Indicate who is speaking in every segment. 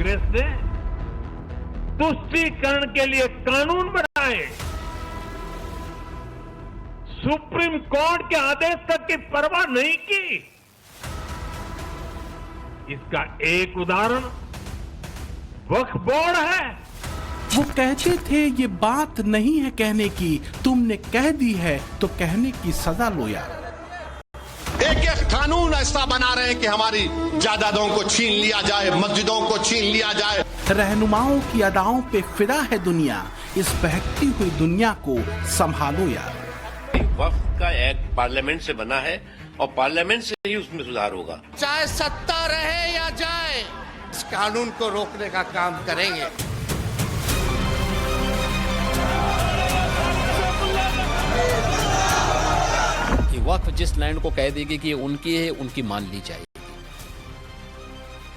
Speaker 1: कांग्रेस ने तुष्टीकरण के लिए कानून बनाए, सुप्रीम कोर्ट के आदेश तक की परवाह नहीं की। इसका एक उदाहरण वक्फ बोर्ड है।
Speaker 2: वो कहते थे ये बात नहीं है कहने की, तुमने कह दी है तो कहने की सजा लो यार।
Speaker 3: एक एक कानून ऐसा बना रहे हैं कि हमारी जायदादों को छीन लिया जाए, मस्जिदों को छीन लिया जाए।
Speaker 2: रहनुमाओं की अदाओं पे फिदा है दुनिया, इस बहकती हुई दुनिया को संभालो यार।
Speaker 4: वक्फ का एक्ट पार्लियामेंट से बना है और पार्लियामेंट से ही उसमें सुधार होगा।
Speaker 3: चाहे सत्ता रहे या जाए, इस कानून को रोकने का काम करेंगे।
Speaker 5: वक्फ जिस लैंड को कह देगी कि उनकी है, उनकी मान ली जाएगी।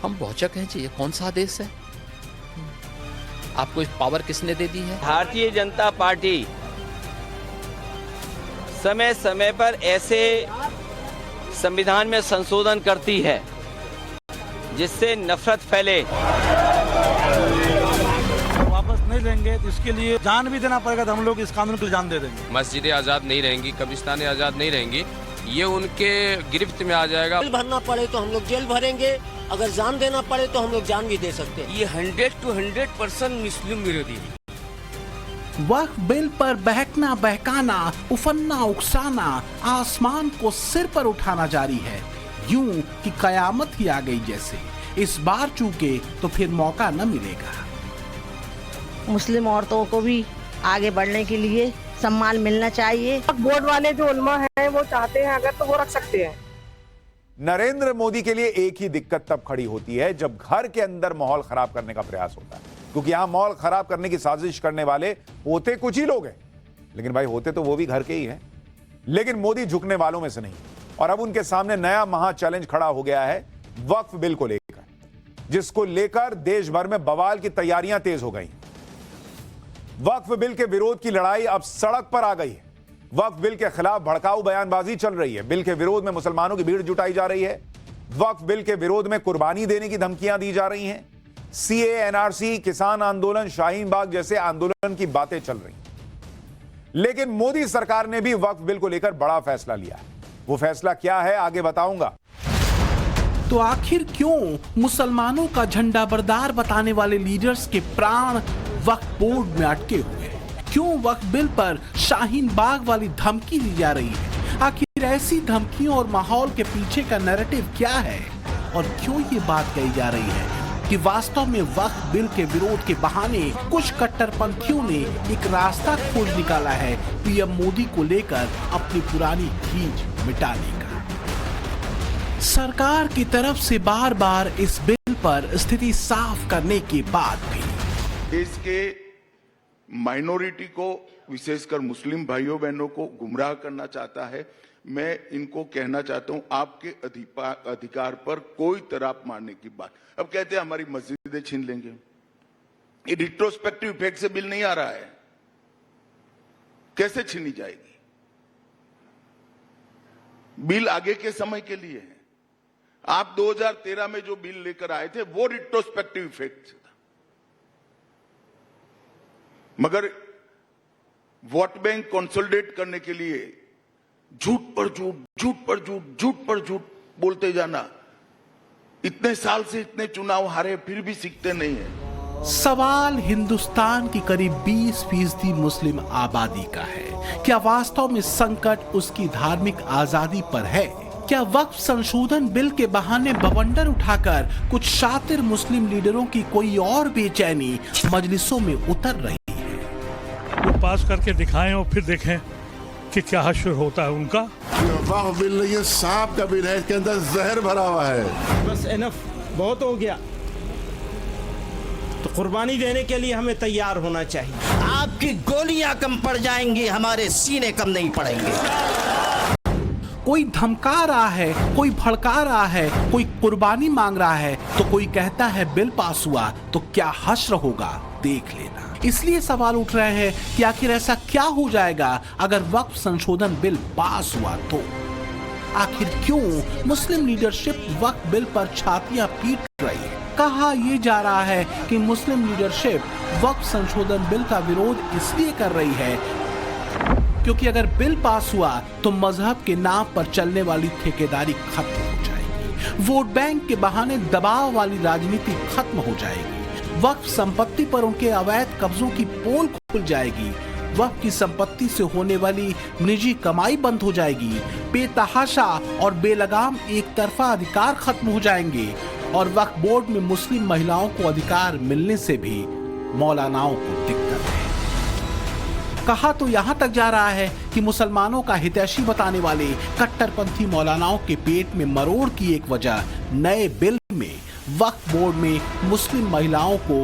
Speaker 5: हम बहुचक हैं जी, ये कौन सा आदेश है? आपको इस पावर किसने दे दी है?
Speaker 6: भारतीय जनता पार्टी समय समय पर ऐसे संविधान में संशोधन करती है जिससे नफरत फैले।
Speaker 7: वापस नहीं लेंगे तो इसके लिए जान भी देना पड़ेगा, तो हम लोग इस कानून को जान दे देंगे।
Speaker 8: मस्जिदें आज़ाद नहीं रहेंगी, कब्रिस्तानें आज़ाद नहीं रहेंगी, ये उनके गिरफ्त में आ जाएगा।
Speaker 9: जेल भरना पड़े तो हम लोग जेल भरेंगे, अगर जान देना पड़े तो हम लोग जान भी दे सकते हैं।
Speaker 10: ये 100 to 100% मुस्लिम विरोधी है।
Speaker 2: वक्फ बिल पर बहकना बहकाना, उफन्ना उकसाना, आसमान को सिर पर उठाना जारी है, यूं कि कयामत ही आ गई जैसे। इस बार चूके तो फिर मौका न मिलेगा।
Speaker 11: मुस्लिम औरतों को भी आगे बढ़ने के लिए सम्मान मिलना चाहिए।
Speaker 12: बोर्ड वाले जो उलमा हैं वो चाहते हैं अगर तो वो रख सकते हैं।
Speaker 13: नरेंद्र मोदी के लिए एक ही दिक्कत तब खड़ी होती है जब घर के अंदर माहौल खराब करने का प्रयास होता है, क्योंकि यहां माहौल खराब करने की साजिश करने वाले होते कुछ ही लोग हैं, लेकिन भाई होते तो वो भी घर के ही हैं। लेकिन मोदी झुकने वालों में से नहीं, और अब उनके सामने नया महा चैलेंज खड़ा हो गया है वक्फ बिल को लेकर, जिसको लेकर देश भर में बवाल की तैयारियां तेज हो गई। वक्फ बिल के विरोध की लड़ाई अब सड़क पर आ गई है। वक्फ बिल के खिलाफ भड़काऊ बयानबाजी चल रही है। बिल के विरोध में मुसलमानों की भीड़ जुटाई जा रही है। वक्फ बिल के विरोध में कुर्बानी देने की धमकियां दी जा रही हैं। सीए, एनआरसी, किसान आंदोलन, शाहीन बाग जैसे आंदोलन की बातें चल रही हैं। लेकिन मोदी सरकार ने भी वक्फ बिल को लेकर बड़ा फैसला लिया है। वो फैसला क्या है आगे बताऊंगा।
Speaker 2: तो आखिर क्यों मुसलमानों का झंडा बरदार बताने वाले लीडर्स के प्राण वक्फ बोर्ड में अटके हुए हैं? क्यों वक्फ बिल पर शाहीन बाग वाली धमकी दी जा रही है? आखिर ऐसी धमकियों और माहौल के पीछे का नैरेटिव क्या है? और क्यों ये बात कही जा रही है कि वास्तव में वक्फ बिल के विरोध के बहाने कुछ कट्टरपंथियों ने एक रास्ता खोज निकाला है पीएम मोदी को लेकर अपनी पुरानी खींच मिटाने का। सरकार की तरफ से बार बार इस बिल पर स्थिति साफ करने के बाद भी
Speaker 14: देश के माइनॉरिटी को, विशेषकर मुस्लिम भाइयों बहनों को गुमराह करना चाहता है। मैं इनको कहना चाहता हूं, आपके अधिकार पर कोई तराप मारने की बात। अब कहते हैं हमारी मस्जिदें छीन लेंगे। ये रिट्रोस्पेक्टिव इफेक्ट से बिल नहीं आ रहा है, कैसे छीनी जाएगी? बिल आगे के समय के लिए है। आप 2013 में जो बिल लेकर आए थे वो रिट्रोस्पेक्टिव इफेक्ट था, मगर वोट बैंक कंसोलिडेट करने के लिए झूठ पर झूठ, झूठ पर झूठ, झूठ पर झूठ बोलते जाना। इतने साल से इतने चुनाव हारे फिर भी सीखते नहीं है।
Speaker 2: सवाल हिंदुस्तान की करीब 20% मुस्लिम आबादी का है। क्या वास्तव में संकट उसकी धार्मिक आजादी पर है? क्या वक्फ संशोधन बिल के बहाने बवंडर उठाकर कुछ शातिर मुस्लिम लीडरों की कोई और बेचैनी मजलिसों में उतर रही है?
Speaker 7: वो पास करके दिखाएं और फिर देखें कि क्या हश्र होता है उनका।
Speaker 15: वक्फ बिल नहीं है, सांप का बिल है, इसके अंदर जहर भरा हुआ है।
Speaker 6: बस एनफ, बहुत हो गया। तो कुर्बानी देने के लिए हमें तैयार होना चाहिए।
Speaker 9: आपकी गोलियां कम पड़ जाएंगी, हमारे सीने कम नहीं पड़ेंगे।
Speaker 2: कोई धमका रहा है, कोई भड़का रहा है, कोई कुर्बानी मांग रहा है, तो कोई कहता है बिल पास हुआ तो क्या हश्र होगा, देख लेना। इसलिए सवाल उठ रहे हैं कि आखिर ऐसा क्या हो जाएगा अगर वक्फ संशोधन बिल पास हुआ तो? आखिर क्यों मुस्लिम लीडरशिप वक्फ बिल पर छातियां पीट रही है? कहा यह जा रहा है कि मुस्लिम लीडरशिप वक्फ संशोधन बिल का विरोध इसलिए कर रही है क्योंकि अगर बिल पास हुआ तो मजहब के नाम पर चलने वाली ठेकेदारी खत्म हो जाएगी, वोट बैंक के बहाने दबाव वाली राजनीति खत्म हो जाएगी, वक्फ संपत्ति पर उनके अवैध कब्जों की पोल खुल जाएगी, वक्फ की संपत्ति से होने वाली निजी कमाई बंद हो जाएगी, बेतहाशा और बेलगाम एक तरफा अधिकार खत्म हो जाएंगे और वक्फ बोर्ड में मुस्लिम महिलाओं को अधिकार मिलने से भी मौलानाओं को दिक्कत है। कहा तो यहाँ तक जा रहा है कि मुसलमानों का हितैषी बताने वाले कट्टरपंथी मौलानाओं के पेट में मरोड़ की एक वजह नए बिल में वक्फ बोर्ड में मुस्लिम महिलाओं को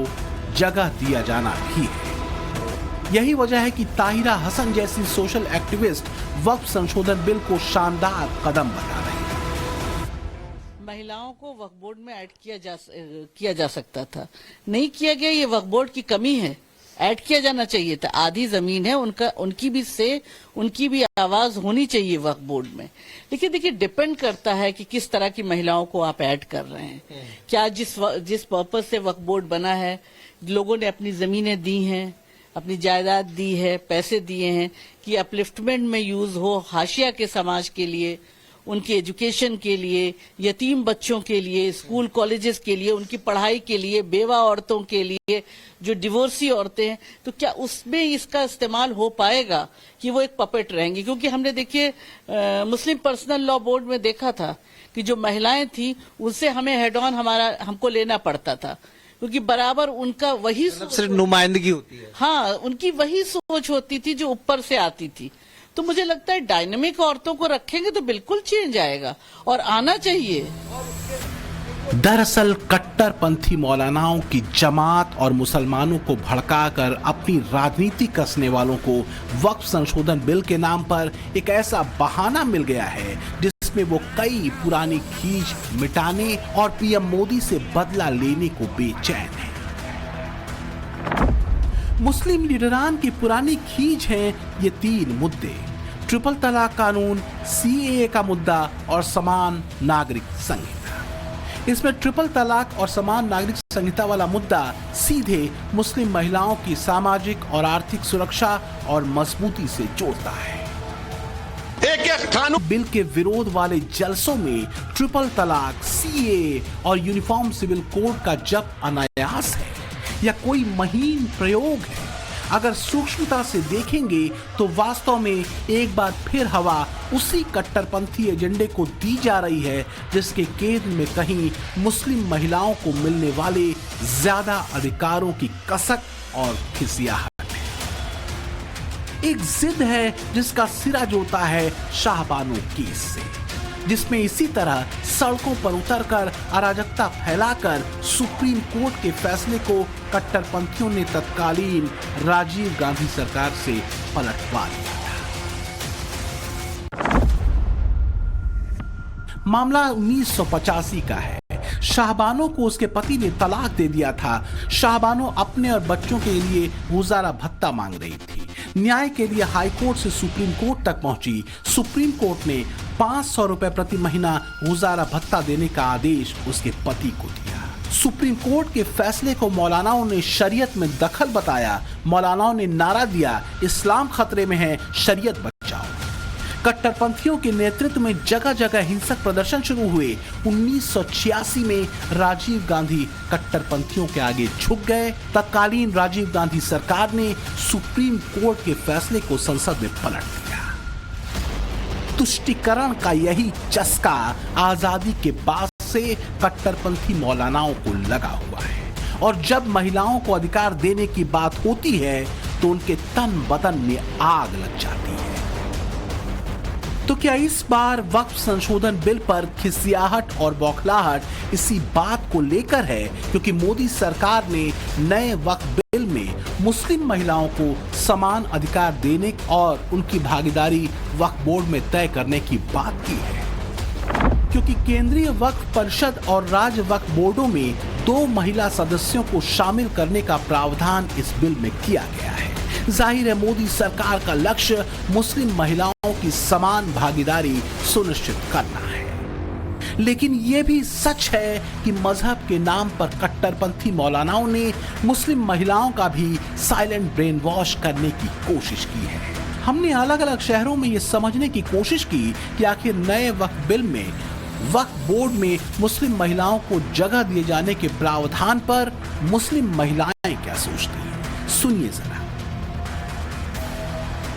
Speaker 2: जगह दिया जाना भी है। यही वजह है कि ताहिरा हसन जैसी सोशल एक्टिविस्ट वक्फ संशोधन बिल को शानदार कदम बता रही है।
Speaker 11: महिलाओं को वक्फ बोर्ड में ऐड किया जा सकता था, नहीं किया गया, ये वक्फ बोर्ड की कमी है। ऐड किया जाना चाहिए था। आधी जमीन है उनकी भी आवाज होनी चाहिए वक्फ बोर्ड में। लेकिन देखिए डिपेंड करता है कि किस तरह की महिलाओं को आप ऐड कर रहे हैं। क्या जिस पर्पज से वक्फ बोर्ड बना है, लोगों ने अपनी जमीनें दी हैं, अपनी जायदाद दी है, पैसे दिए हैं कि अपलिफ्टमेंट में यूज हो, हाशिया के समाज के लिए, उनके एजुकेशन के लिए, यतीम बच्चों के लिए, स्कूल कॉलेजेस के लिए, उनकी पढ़ाई के लिए, बेवा औरतों के लिए, जो डिवोर्सी औरतें हैं, तो क्या उसमें इसका इस्तेमाल हो पाएगा कि वो एक पपेट रहेंगी? क्योंकि हमने देखिए मुस्लिम पर्सनल लॉ बोर्ड में देखा था कि जो महिलाएं थी उनसे हमें हेड ऑन हमको लेना पड़ता था, क्योंकि बराबर उनका वही
Speaker 10: सिर्फ नुमाइंदगी होती है।
Speaker 11: हाँ, उनकी वही सोच होती थी जो ऊपर से आती थी। तो मुझे लगता है डायनेमिक औरतों को रखेंगे तो बिल्कुल चेंज आएगा और आना चाहिए।
Speaker 2: दरअसल कट्टरपंथी मौलानाओं की जमात और मुसलमानों को भड़काकर अपनी राजनीति कसने वालों को वक्फ संशोधन बिल के नाम पर एक ऐसा बहाना मिल गया है जिसमें वो कई पुरानी खींच मिटाने और पीएम मोदी से बदला लेने को बेचैन है। मुस्लिम लीडरान की पुरानी खींच है ये तीन मुद्दे: ट्रिपल तलाक कानून, सीएए का मुद्दा और समान नागरिक संहिता। इसमें ट्रिपल तलाक और समान नागरिक संहिता वाला मुद्दा सीधे मुस्लिम महिलाओं की सामाजिक और आर्थिक सुरक्षा और मजबूती से जोड़ता है।
Speaker 3: एक कानून
Speaker 2: बिल के विरोध वाले जलसों में ट्रिपल तलाक, सीएए और यूनिफॉर्म सिविल कोड का जब अनायास है या कोई महीन प्रयोग है, अगर सूक्ष्मता से देखेंगे तो वास्तव में एक बार फिर हवा उसी कट्टरपंथी एजेंडे को दी जा रही है जिसके केंद्र में कहीं मुस्लिम महिलाओं को मिलने वाले ज्यादा अधिकारों की कसक और खिसियाहट है। एक जिद है जिसका सिरा जोता है शाहबानो केस से, जिसमें इसी तरह सड़कों पर उतरकर अराजकता फैलाकर सुप्रीम कोर्ट के फैसले को कट्टरपंथियों ने तत्कालीन राजीव गांधी सरकार से पलटवा दिया था। मामला 1985 का है। शाहबानो को उसके पति ने तलाक दे दिया था। शाहबानो अपने और बच्चों के लिए गुजारा भत्ता मांग रही थी। न्याय के लिए हाई कोर्ट से सुप्रीम कोर्ट तक पहुंची। सुप्रीम कोर्ट ने 500 रुपए प्रति महीना गुजारा भत्ता देने का आदेश उसके पति को दिया। सुप्रीम कोर्ट के फैसले को मौलानाओं ने शरीयत में दखल बताया। मौलानाओं ने नारा दिया, इस्लाम खतरे में है, शरीयत बचाओ। कट्टरपंथियों के नेतृत्व में जगह जगह हिंसक प्रदर्शन शुरू हुए। 1986 में राजीव गांधी कट्टरपंथियों के आगे झुक गए। तत्कालीन राजीव गांधी सरकार ने सुप्रीम कोर्ट के फैसले को संसद में पलट दिया। तुष्टीकरण का यही चस्का आजादी के बाद से कट्टरपंथी मौलानाओं को लगा हुआ है और जब महिलाओं को अधिकार देने की बात होती है तो उनके तन बदन में आग लग जाती है। तो क्या इस बार वक्फ संशोधन बिल पर खिसियाहट और बौखलाहट इसी बात को लेकर है क्योंकि मोदी सरकार ने नए वक्फ बिल में मुस्लिम महिलाओं को समान अधिकार देने और उनकी भागीदारी वक्फ बोर्ड में तय करने की बात की है? क्योंकि केंद्रीय वक्फ परिषद और राज्य वक्फ बोर्डों में 2 महिला सदस्यों को शामिल करने का प्रावधान इस बिल में किया गया है। जाहिर है मोदी सरकार का लक्ष्य मुस्लिम महिलाओं की समान भागीदारी सुनिश्चित करना है। लेकिन ये भी सच है कि मजहब के नाम पर कट्टरपंथी मौलानाओं ने मुस्लिम महिलाओं का भी साइलेंट ब्रेन वॉश करने की कोशिश की है। हमने अलग अलग शहरों में ये समझने की कोशिश की कि आखिर नए वक्फ बिल में वक्फ बोर्ड में मुस्लिम महिलाओं को जगह दिए जाने के प्रावधान पर मुस्लिम महिलाएं क्या सोचती हैं। सुनिए जरा।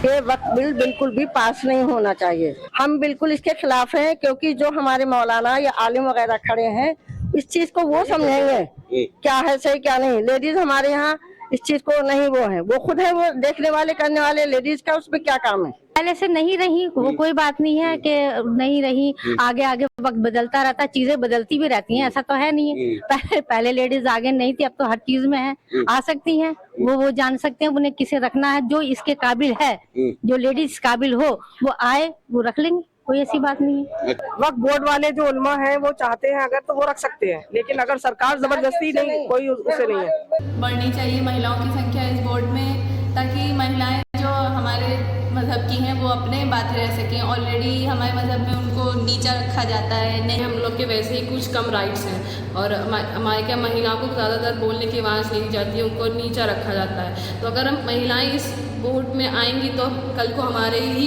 Speaker 12: ये वक्फ बिल बिल्कुल भी पास नहीं होना चाहिए। हम बिल्कुल इसके खिलाफ हैं, क्योंकि जो हमारे मौलाना या आलिम वगैरह खड़े हैं इस चीज को वो समझेंगे क्या है सही क्या नहीं। लेडीज हमारे यहाँ इस चीज को नहीं, वो है वो खुद है, वो देखने वाले करने वाले। लेडीज का उसमें क्या काम है।
Speaker 16: पहले से नहीं रही वो कोई बात नहीं है कि नहीं रही, आगे आगे वक्त बदलता रहता, चीजें बदलती भी रहती हैं, ऐसा तो है नहीं है। पहले लेडीज आगे नहीं थी, अब तो हर चीज में है, आ सकती हैं, वो जान सकते हैं उन्हें किसे रखना है। जो इसके काबिल है, जो लेडीज काबिल हो वो आए, वो रख लेंगे, कोई ऐसी बात नहीं है।
Speaker 12: वक्फ बोर्ड वाले जो उलमा हैं वो चाहते हैं अगर तो वो रख सकते हैं, लेकिन अगर सरकार जबरदस्ती नहीं, कोई उसे नहीं है।
Speaker 16: बढ़नी चाहिए महिलाओं की संख्या इस बोर्ड में, ताकि महिलाएं जो हमारे मजहब की हैं वो अपने बातें रह सकें। ऑलरेडी हमारे मजहब में उनको नीचा रखा जाता है। नहीं, हम लोग के वैसे ही कुछ कम राइट्स हैं और हमारे क्या महिलाओं को ज़्यादातर बोलने की आवाज़ नहीं जाती है, उनको नीचा रखा जाता है। तो अगर हम महिलाएं इस बोर्ड में आएंगी तो कल को हमारे ही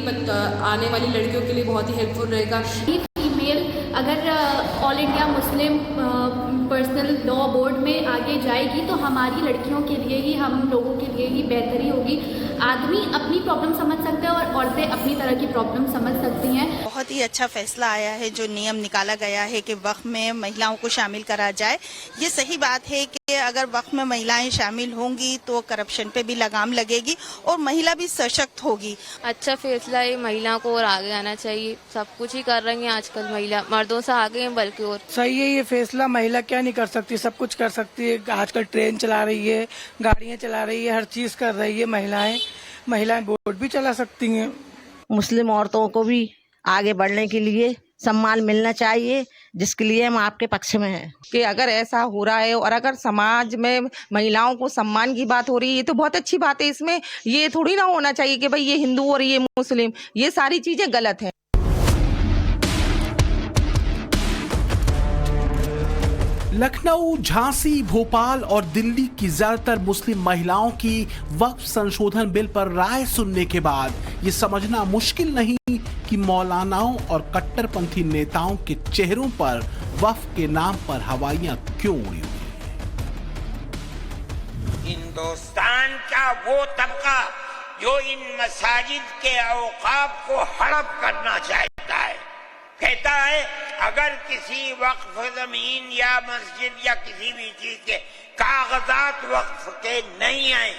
Speaker 16: आने वाली लड़कियों के लिए बहुत ही हेल्पफुल रहेगा। फीमेल अगर all India Muslim personal law board में आगे जाएगी तो हमारी लड़कियों के लिए ही, हम लोगों के लिए ही बेहतरी होगी। आदमी अपनी प्रॉब्लम समझ सकता है और औरतें अपनी तरह की प्रॉब्लम समझ सकती हैं। बहुत ही अच्छा फैसला आया है, जो नियम निकाला गया है कि वक्फ में महिलाओं को शामिल करा जाए। ये सही बात है कि अगर वक्फ में महिलाएं शामिल होंगी तो करप्शन पे भी लगाम लगेगी और महिला भी सशक्त होगी। अच्छा फैसला है, महिलाओं को और आगे आना चाहिए। सब कुछ ही कर रही हैं आजकल महिला, मर्दों से आगे हैं बल्कि। और
Speaker 12: सही है ये फैसला, महिला क्या नहीं कर सकती, सब कुछ कर सकती है। आजकल ट्रेन चला रही है, गाड़ियाँ चला रही है, हर चीज कर रही है महिलाएं बोट भी चला सकती हैं।
Speaker 11: मुस्लिम औरतों को भी आगे बढ़ने के लिए सम्मान मिलना चाहिए, जिसके लिए हम आपके पक्ष में हैं।
Speaker 16: कि अगर ऐसा हो रहा है और अगर समाज में महिलाओं को सम्मान की बात हो रही है, ये तो बहुत अच्छी बात है। इसमें ये थोड़ी ना होना चाहिए कि भाई ये हिंदू और ये मुस्लिम, ये सारी चीजें गलत है।
Speaker 2: लखनऊ, झांसी, भोपाल और दिल्ली की ज्यादातर मुस्लिम महिलाओं की वक्फ संशोधन बिल पर राय सुनने के बाद ये समझना मुश्किल नहीं कि मौलानाओं और कट्टरपंथी नेताओं के चेहरों पर वक्फ के नाम पर हवाइयां क्यों उड़ी हुई हैं।
Speaker 17: हिंदुस्तान का वो तबका जो इन मसाजिद के औकाफ को हड़प करना चाहता है, कहता है अगर किसी वक्फ जमीन या मस्जिद या किसी भी चीज के कागजात वक्फ के नहीं आए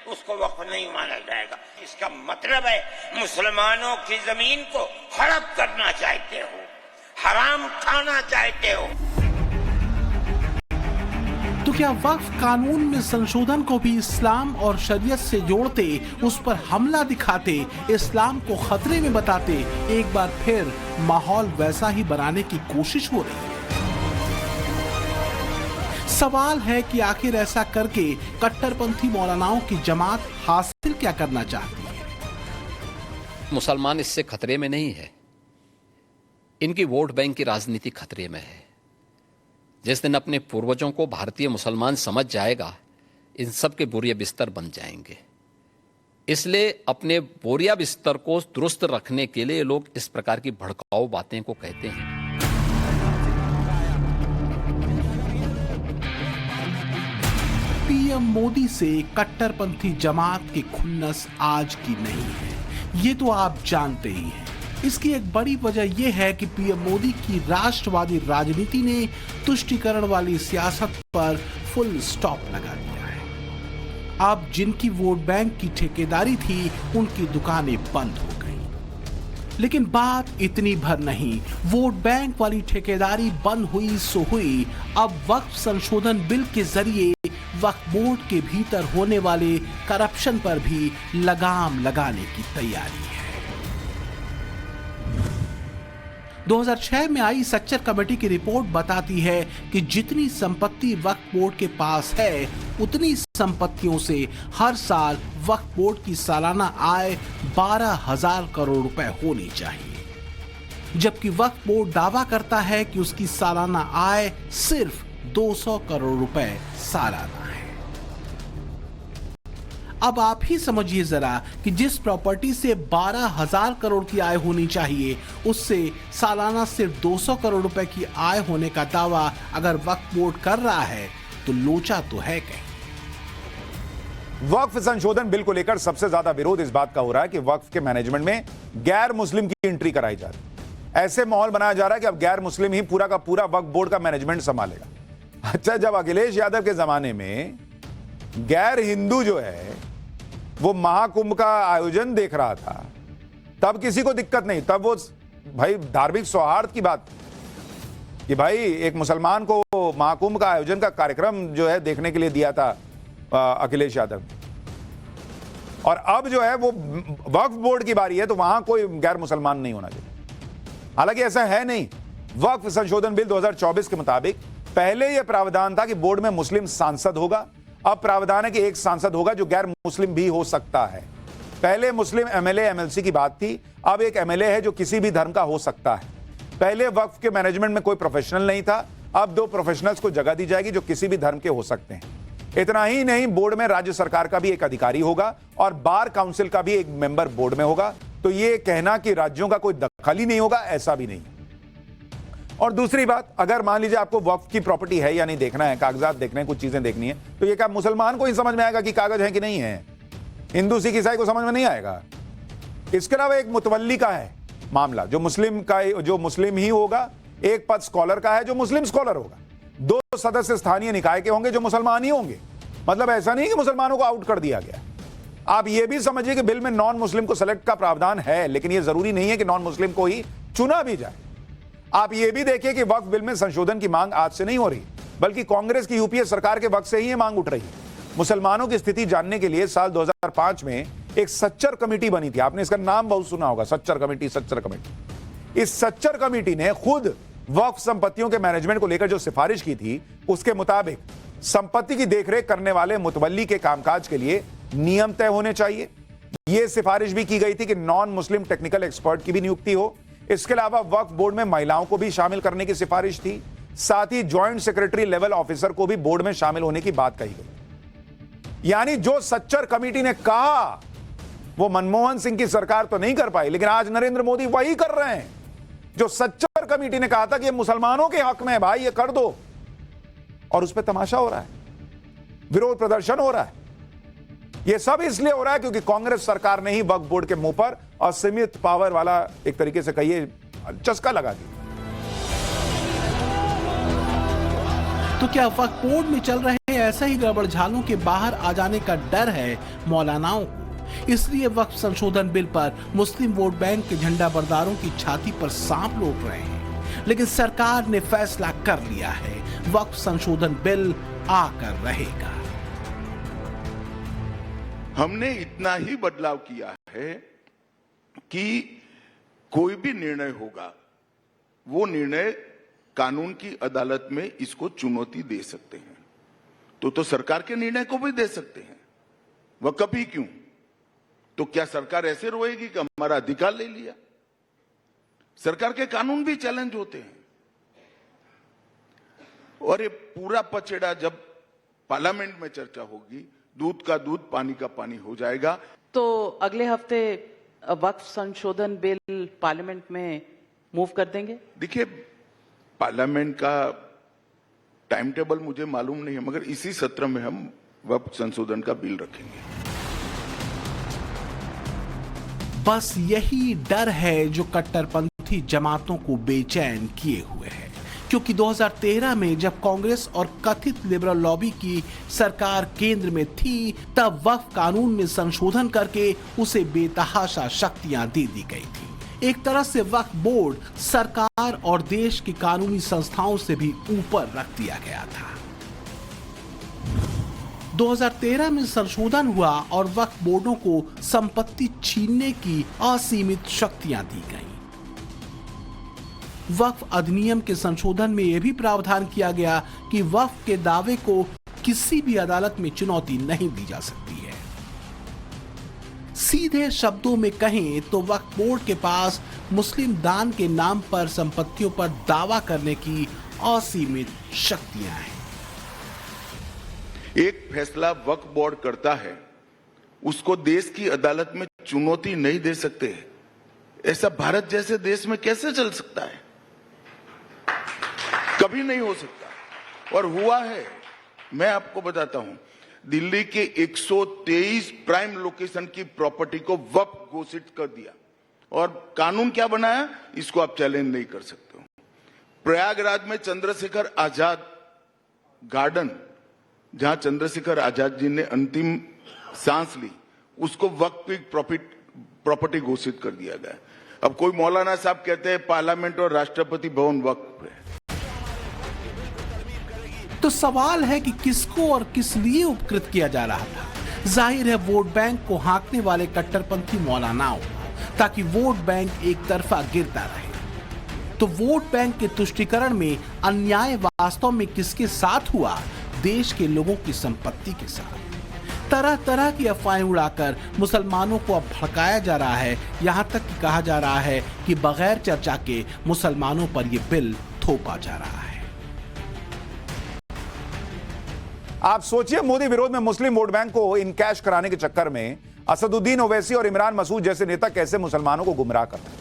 Speaker 17: उसको वक्फ नहीं माना जाएगा। इसका मतलब है मुसलमानों की जमीन को हड़प करना चाहते हो, हराम खाना चाहते हो।
Speaker 2: तो क्या वक्फ कानून में संशोधन को भी इस्लाम और शरीयत से जोड़ते, उस पर हमला दिखाते, इस्लाम को खतरे में बताते एक बार फिर माहौल वैसा ही बनाने की कोशिश हो रही है? सवाल है कि आखिर ऐसा करके कट्टरपंथी मौलानाओं की जमात हासिल क्या करना चाहती है?
Speaker 5: मुसलमान इससे खतरे में नहीं है, इनकी वोट बैंक की राजनीति खतरे में है। जिस दिन अपने पूर्वजों को भारतीय मुसलमान समझ जाएगा, इन सब के बोरिया बिस्तर बन जाएंगे। इसलिए अपने बोरिया बिस्तर को दुरुस्त रखने के लिए लोग इस प्रकार की भड़काऊ बातें को कहते हैं।
Speaker 2: पीएम मोदी से कट्टरपंथी जमात की खुन्नस आज की नहीं है, ये तो आप जानते ही हैं। इसकी एक बड़ी वजह यह है कि पीएम मोदी की राष्ट्रवादी राजनीति ने तुष्टीकरण वाली सियासत पर फुल स्टॉप लगा दिया है। अब जिनकी वोट बैंक की ठेकेदारी थी, उनकी दुकानें बंद हो गई। लेकिन बात इतनी भर नहीं, वोट बैंक वाली ठेकेदारी बंद हुई सो हुई, अब वक्फ संशोधन बिल के जरिए वक्फ बोर्ड के भीतर होने वाले करप्शन पर भी लगाम लगाने की तैयारी है। 2006 में आई सेक्टर कमेटी की रिपोर्ट बताती है कि जितनी संपत्ति वक्फ बोर्ड के पास है, उतनी संपत्तियों से हर साल वक्फ बोर्ड की सालाना आय 12,000 करोड़ रुपए होनी चाहिए। जबकि वक्फ बोर्ड दावा करता है कि उसकी सालाना आय सिर्फ 200 करोड़ रुपए सालाना है। अब आप ही समझिए जरा कि जिस प्रॉपर्टी से 12,000 करोड़ की आय होनी चाहिए, उससे सालाना सिर्फ 200 करोड़ रुपए की आय होने का दावा अगर वक्फ बोर्ड कर रहा है तो लोचा तो है कहीं।
Speaker 13: वक्फ संशोधन बिल को लेकर सबसे ज्यादा विरोध इस बात का हो रहा है कि वक्फ के मैनेजमेंट में गैर मुस्लिम की एंट्री कराई जा रही है। ऐसे माहौल बनाया जा रहा है कि अब गैर मुस्लिम ही पूरा का पूरा वक्फ बोर्ड का मैनेजमेंट संभालेगा। अच्छा, जब अखिलेश यादव के जमाने में गैर हिंदू जो है वो महाकुंभ का आयोजन देख रहा था, तब किसी को दिक्कत नहीं, तब वो भाई धार्मिक सौहार्द की बात कि भाई एक मुसलमान को महाकुंभ का आयोजन का कार्यक्रम जो है देखने के लिए दिया था अखिलेश यादव ने। और अब जो है वो वक्फ बोर्ड की बारी है तो वहां कोई गैर मुसलमान नहीं होना चाहिए। हालांकि ऐसा है नहीं। वक्फ संशोधन बिल 2024 के मुताबिक पहले यह प्रावधान था कि बोर्ड में मुस्लिम सांसद होगा, अब प्रावधान है कि एक सांसद होगा जो गैर मुस्लिम भी हो सकता है। पहले मुस्लिम एमएलए एमएलसी की बात थी, अब एक एमएलए है जो किसी भी धर्म का हो सकता है। पहले वक्फ के मैनेजमेंट में कोई प्रोफेशनल नहीं था, अब 2 प्रोफेशनल्स को जगह दी जाएगी जो किसी भी धर्म के हो सकते हैं। इतना ही नहीं, बोर्ड में राज्य सरकार का भी एक अधिकारी होगा और बार काउंसिल का भी एक मेंबर बोर्ड में होगा। तो यह कहना कि राज्यों का कोई दखल ही नहीं होगा, ऐसा भी नहीं। और दूसरी बात, अगर मान लीजिए आपको वक्फ की प्रॉपर्टी है या नहीं देखना है, कागजात देखने हैं, कुछ चीजें देखनी है, तो ये क्या मुसलमान को ही समझ में आएगा कि कागज है कि नहीं है? हिंदू सिख ईसाई को समझ में नहीं आएगा। इसके अलावा एक मुतवल्ली का है मामला, जो मुस्लिम ही होगा। एक पद स्कॉलर का है जो मुस्लिम स्कॉलर होगा। 2 सदस्य स्थानीय निकाय के होंगे जो मुसलमान ही होंगे। मतलब ऐसा नहीं कि मुसलमानों को आउट कर दिया गया। आप ये भी समझिए कि बिल में नॉन मुस्लिम को सेलेक्ट का प्रावधान है, लेकिन यह जरूरी नहीं है कि नॉन मुस्लिम को ही चुना भी जाए। आप ये भी देखिए कि वक्फ बिल में संशोधन की मांग आज से नहीं हो रही, बल्कि कांग्रेस की यूपीए सरकार के वक्त से ही ये मांग उठ रही है। मुसलमानों की स्थिति जानने के लिए साल 2005 में एक सच्चर कमेटी बनी थी। आपने इसका नाम बहुत सुना होगा, सच्चर कमेटी। इस सच्चर कमेटी ने खुद वक्फ संपत्तियों के मैनेजमेंट को लेकर जो सिफारिश की थी, उसके मुताबिक संपत्ति की देखरेख करने वाले मुतवल्ली के कामकाज के लिए नियम तय होने चाहिए। यह सिफारिश भी की गई थी कि नॉन मुस्लिम टेक्निकल एक्सपर्ट की भी नियुक्ति हो। इसके अलावा वक्फ बोर्ड में महिलाओं को भी शामिल करने की सिफारिश थी। साथ ही ज्वाइंट सेक्रेटरी लेवल ऑफिसर को भी बोर्ड में शामिल होने की बात कही गई। यानी जो सच्चर कमेटी ने कहा वो मनमोहन सिंह की सरकार तो नहीं कर पाई, लेकिन आज नरेंद्र मोदी वही कर रहे हैं जो सच्चर कमेटी ने कहा था कि ये मुसलमानों के हक में है, भाई ये कर दो। और उस पर तमाशा हो रहा है, विरोध प्रदर्शन हो रहा है। यह सब इसलिए हो रहा है क्योंकि कांग्रेस सरकार ने ही वक्फ बोर्ड के मुंह पर असीमित पावर वाला, एक तरीके से कहिए, चस्का लगा दिया।
Speaker 2: तो क्या वक्फ बोर्ड में चल रहे ऐसे ही गड़बड़झालों के बाहर आ जाने का डर है मौलानाओं को? इसलिए वक्फ संशोधन बिल पर मुस्लिम वोट बैंक के झंडा बरदारों की छाती पर सांप लौट रहे हैं। लेकिन सरकार ने फैसला कर लिया है, वक्फ संशोधन बिल आकर रहेगा।
Speaker 14: हमने इतना ही बदलाव किया है कि कोई भी निर्णय होगा, वो निर्णय कानून की अदालत में इसको चुनौती दे सकते हैं। तो सरकार के निर्णय को भी दे सकते हैं। वह कभी क्यों? तो क्या सरकार ऐसे रोएगी कि हमारा अधिकार ले लिया? सरकार के कानून भी चैलेंज होते हैं। और ये पूरा पचड़ा जब पार्लियामेंट में चर्चा होगी, दूध का दूध पानी का पानी हो जाएगा।
Speaker 11: तो अगले हफ्ते वक्फ संशोधन बिल पार्लियामेंट में मूव कर देंगे?
Speaker 14: देखिए, पार्लियामेंट का टाइम टेबल मुझे मालूम नहीं है, मगर इसी सत्र में हम वक्फ संशोधन का बिल रखेंगे।
Speaker 2: बस यही डर है जो कट्टरपंथी जमातों को बेचैन किए हुए है, क्योंकि 2013 में जब कांग्रेस और कथित लिबरल लॉबी की सरकार केंद्र में थी, तब वक्फ कानून में संशोधन करके उसे बेतहाशा शक्तियां दे दी गई थी। एक तरह से वक्फ बोर्ड सरकार और देश की कानूनी संस्थाओं से भी ऊपर रख दिया गया था। 2013 में संशोधन हुआ और वक्फ बोर्डों को संपत्ति छीनने की असीमित शक्तियां दी गईं। वक्फ अधिनियम के संशोधन में यह भी प्रावधान किया गया कि वक्फ के दावे को किसी भी अदालत में चुनौती नहीं दी जा सकती है। सीधे शब्दों में कहें तो वक्फ बोर्ड के पास मुस्लिम दान के नाम पर संपत्तियों पर दावा करने की असीमित शक्तियां हैं।
Speaker 14: एक फैसला वक्फ बोर्ड करता है, उसको देश की अदालत में चुनौती नहीं दे सकते। ऐसा भारत जैसे देश में कैसे चल सकता है? कभी नहीं हो सकता। और हुआ है। मैं आपको बताता हूं, दिल्ली के 123 प्राइम लोकेशन की प्रॉपर्टी को वक्फ घोषित कर दिया और कानून क्या बनाया, इसको आप चैलेंज नहीं कर सकते हो। प्रयागराज में चंद्रशेखर आजाद गार्डन, जहां चंद्रशेखर आजाद जी ने अंतिम सांस ली, उसको वक्फ की प्रॉपर्टी घोषित कर दिया गया। अब कोई मौलाना साहब कहते हैं पार्लियामेंट और राष्ट्रपति भवन वक्फ है।
Speaker 2: तो सवाल है कि किसको और किस लिए उपकृत किया जा रहा था। जाहिर है वोट बैंक को हाँकने वाले कट्टरपंथी मौलानाओं, ताकि वोट बैंक एक तरफा गिरता रहे। तो वोट बैंक के तुष्टीकरण में अन्याय वास्तव में किसके साथ हुआ? देश के लोगों की संपत्ति के साथ। तरह तरह की अफवाहें उड़ाकर मुसलमानों को अब भड़काया जा रहा है। यहां तक कि कहा जा रहा है कि बगैर चर्चा के मुसलमानों पर यह बिल थोपा जा रहा है।
Speaker 13: आप सोचिए, मोदी विरोध में मुस्लिम वोट बैंक को इनकैश कराने के चक्कर में असदुद्दीन ओवैसी और इमरान मसूद जैसे नेता कैसे मुसलमानों को गुमराह करते हैं।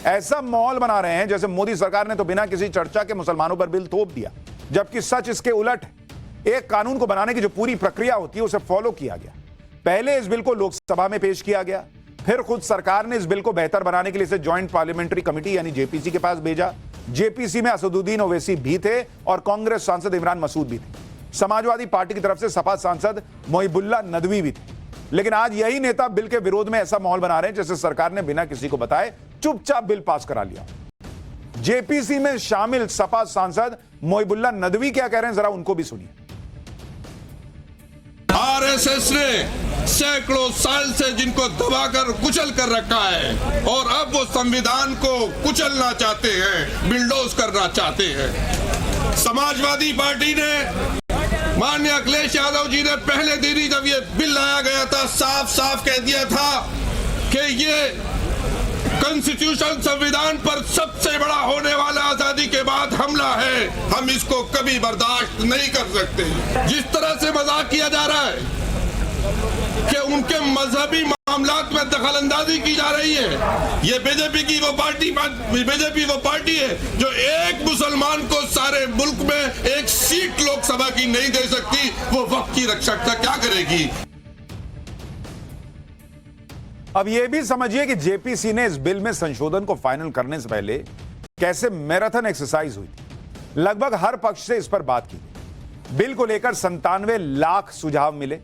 Speaker 13: ऐसा माहौल बना रहे हैं जैसे मोदी सरकार ने तो बिना किसी चर्चा के मुसलमानों पर बिल थोप दिया, जबकि सच इसके उलट है। एक कानून को बनाने की जो पूरी प्रक्रिया होती है उसे फॉलो किया गया। पहले इस बिल को लोकसभा में पेश किया गया, फिर खुद सरकार ने इस बिल को बेहतर बनाने के लिए इसे ज्वाइंट पार्लियामेंट्री कमेटी यानी जेपीसी के पास भेजा। जेपीसी में असदुद्दीन ओवैसी भी थे और कांग्रेस सांसद इमरान मसूद भी थे। समाजवादी पार्टी की तरफ से सपा सांसद मोहिबुल्लाह नदवी भी थे। लेकिन आज यही नेता बिल के विरोध में ऐसा माहौल बना रहे हैं जैसे सरकार ने बिना किसी को बताए चुपचाप बिल पास करा लिया। जेपीसी में शामिल सपा सांसद मोहिबुल्लाह नदवी क्या कह रहे हैं, जरा उनको भी सुनिए।
Speaker 15: आरएसएस ने सैकड़ों साल से जिनको दबाकर कुचल कर रखा है और अब वो संविधान को कुचलना चाहते हैं, बिल्डोज करना चाहते हैं। समाजवादी पार्टी ने, माननीय अखिलेश यादव जी ने पहले दिन ही जब ये बिल लाया गया था साफ साफ कह दिया था कि ये कॉन्स्टिट्यूशन संविधान पर सबसे बड़ा होने वाला आजादी के बाद हमला है, हम इसको कभी बर्दाश्त नहीं कर सकते। जिस तरह से मजाक किया जा रहा है कि उनके मजहबी मामलात में दखलंदाजी की जा रही है, ये बीजेपी वो पार्टी है जो एक मुसलमान को सारे मुल्क में एक सीट लोकसभा की नहीं दे सकती, वो वक्त की रक्षा क्या करेगी।
Speaker 13: अब यह भी समझिए कि जेपीसी ने इस बिल में संशोधन को फाइनल करने से पहले कैसे मैराथन एक्सरसाइज हुई थी। लगभग हर पक्ष से इस पर बात की गई। बिल को लेकर 97 लाख सुझाव मिले।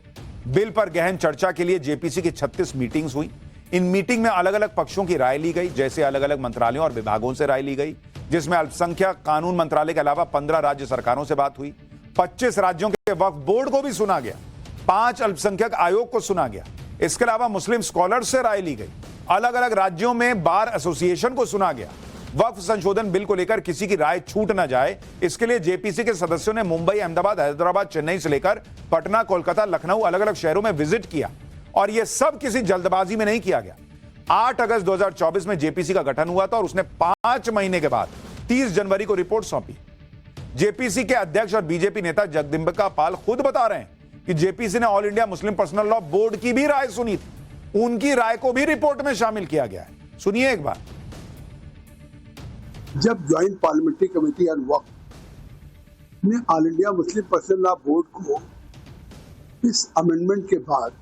Speaker 13: बिल पर गहन चर्चा के लिए जेपीसी की 36 मीटिंग्स हुई। इन मीटिंग में अलग अलग पक्षों की राय ली गई, जैसे अलग अलग मंत्रालयों और विभागों से राय ली गई, जिसमें अल्पसंख्यक कानून मंत्रालय के अलावा 15 राज्य सरकारों से बात हुई। 25 राज्यों के वक्फ बोर्ड को भी सुना गया, 5 अल्पसंख्यक आयोग को सुना गया। इसके अलावा मुस्लिम स्कॉलर्स से राय ली गई। अलग अलग राज्यों में बार एसोसिएशन को सुना गया। वक्फ संशोधन बिल को लेकर किसी की राय छूट न जाए, इसके लिए जेपीसी के सदस्यों ने मुंबई, अहमदाबाद, हैदराबाद, चेन्नई से लेकर पटना, कोलकाता, लखनऊ अलग अलग शहरों में विजिट किया। और यह सब किसी जल्दबाजी में नहीं किया गया। 8 अगस्त 2024 में जेपीसी का गठन हुआ था और उसने 5 महीने के बाद 30 जनवरी को रिपोर्ट सौंपी। जेपीसी के अध्यक्ष और बीजेपी नेता जगदंबिका पाल खुद बता रहे हैं कि जेपीसी ने all India Muslim personal law board की भी राय सुनी थी। उनकी राय को भी रिपोर्ट में शामिल किया गया है। सुनिए एक बार।
Speaker 18: जब ज्वाइंट पार्लियामेंट्री कमेटी ऑन वक्फ ने all India Muslim personal law board को इस अमेंडमेंट के बाद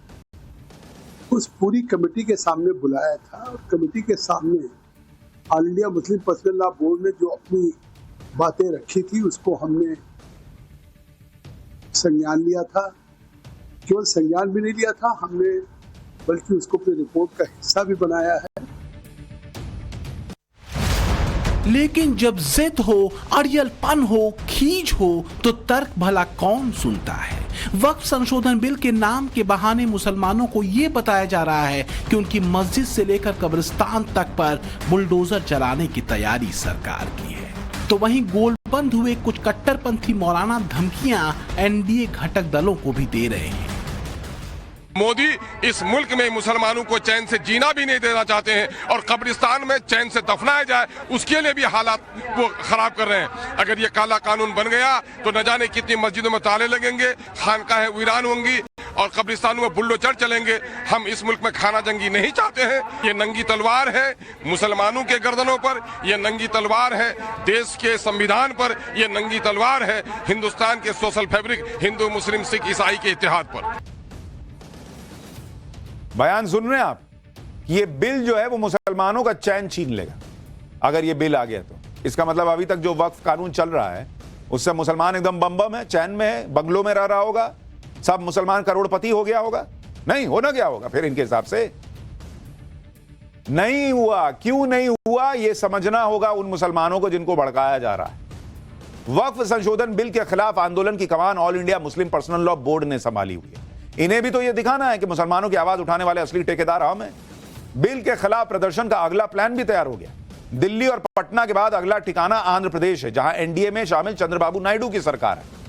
Speaker 18: उस पूरी कमेटी के सामने बुलाया था और कमेटी के सामने all India Muslim personal law board ने जो अपनी बातें रखी थी उसको हमने संज्ञान लिया था। केवल संज्ञान भी नहीं लिया था हमने, बल्कि उसको अपनी रिपोर्ट का हिस्सा भी बनाया है।
Speaker 2: लेकिन जब जिद हो, अड़ियलपन हो, खींच हो, तो तर्क भला कौन सुनता है। वक्फ संशोधन बिल के नाम के बहाने मुसलमानों को यह बताया जा रहा है कि उनकी मस्जिद से लेकर कब्रिस्तान तक पर बुलडोजर चलाने की तैयारी सरकार की है। तो वहीं गोलबंद हुए कुछ कट्टरपंथी मौलाना धमकियां एनडीए घटक दलों को भी दे रहे हैं।
Speaker 15: मोदी इस मुल्क में मुसलमानों को चैन से जीना भी नहीं देना चाहते हैं और कब्रिस्तान में चैन से दफनाया जाए उसके लिए भी हालात वो खराब कर रहे हैं। अगर ये काला कानून बन गया तो न जाने कितनी मस्जिदों में ताले लगेंगे, खानकाहें वीरान होंगी और कब्रिस्तानों में बुल्डोजर चलेंगे। हम इस मुल्क में खाना जंगी नहीं चाहते हैं। ये नंगी तलवार है मुसलमानों के गर्दनों पर, ये नंगी तलवार है देश के संविधान पर, ये नंगी तलवार है हिंदुस्तान के सोशल फैब्रिक हिंदू मुस्लिम सिख ईसाई के इत्तेहाद पर।
Speaker 13: बयान सुन रहे हैं आप? ये बिल जो है वो मुसलमानों का चैन छीन लेगा अगर ये बिल आ गया तो। इसका मतलब अभी तक जो वक्फ कानून चल रहा है उससे मुसलमान एकदम बम है, चैन में है, बंगलों में रह रहा होगा, सब मुसलमान करोड़पति हो गया होगा। नहीं होना क्या होगा फिर इनके हिसाब से? नहीं हुआ। क्यों नहीं हुआ ये समझना होगा उन मुसलमानों को जिनको भड़काया जा रहा है। वक्फ संशोधन बिल के खिलाफ आंदोलन की कमान all India Muslim personal law board ने संभाली हुई है। इन्हें भी तो यह दिखाना है कि मुसलमानों की आवाज उठाने वाले असली ठेकेदार हम हैं। बिल के खिलाफ प्रदर्शन का अगला प्लान भी तैयार हो गया। दिल्ली और पटना के बाद अगला ठिकाना आंध्र प्रदेश है, जहां एनडीए में शामिल चंद्रबाबू नायडू की सरकार है।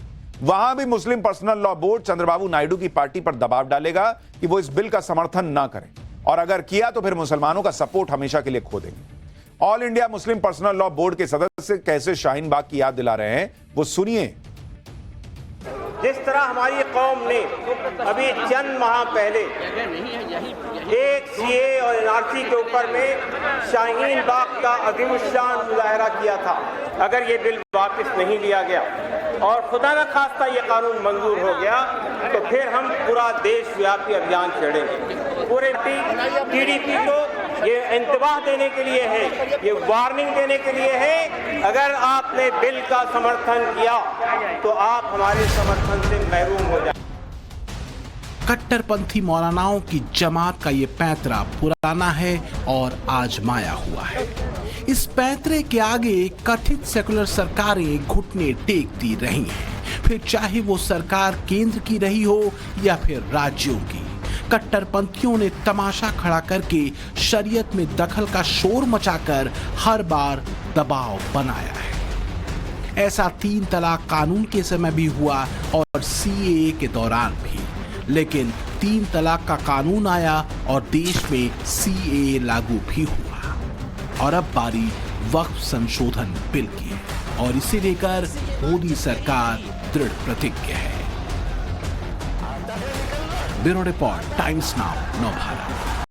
Speaker 13: वहां भी Muslim personal law board Chandrababu Naidu की पार्टी पर दबाव डालेगा कि वो इस बिल का समर्थन ना करें, और अगर किया तो फिर मुसलमानों का सपोर्ट हमेशा के लिए खो देंगे। All India Muslim personal law board के सदस्य कैसे शाहीन बाग की याद दिला रहे हैं वो सुनिए।
Speaker 19: जिस तरह हमारी कौम ने अभी चंद माह पहले एक सीए और एनआरसी के ऊपर में शाहीन बाग का अजीमुश्शान मुजाहरा किया था, अगर ये बिल वापस नहीं लिया गया और खुदा न खास्ता ये कानून मंजूर हो गया तो फिर हम पूरा देशव्यापी अभियान छेड़ेंगे। पूरे टीडीपी को ये इंतबाह देने के लिए है, ये वार्निंग देने के लिए है। अगर आपने बिल का समर्थन किया तो आप हमारे समर्थन से महरूम हो जाए।
Speaker 2: कट्टरपंथी मौलानाओं की जमात का ये पैंतरा पुराना है और आजमाया हुआ है। इस पैंतरे के आगे कथित सेकुलर सरकारें घुटने टेकती रही हैं, फिर चाहे वो सरकार केंद्र की रही हो या फिर राज्यों की। कट्टरपंथियों ने तमाशा खड़ा करके शरीयत में दखल का शोर मचाकर हर बार दबाव बनाया है। ऐसा 3 तलाक कानून के समय भी हुआ और सीएए के दौरान भी, लेकिन 3 तलाक का कानून आया और देश में सीएए लागू भी हुआ। और अब बारी वक्फ संशोधन बिल की है और इसे लेकर मोदी सरकार दृढ़ प्रतिज्ञ है। Bureau report, times now, Navbharat.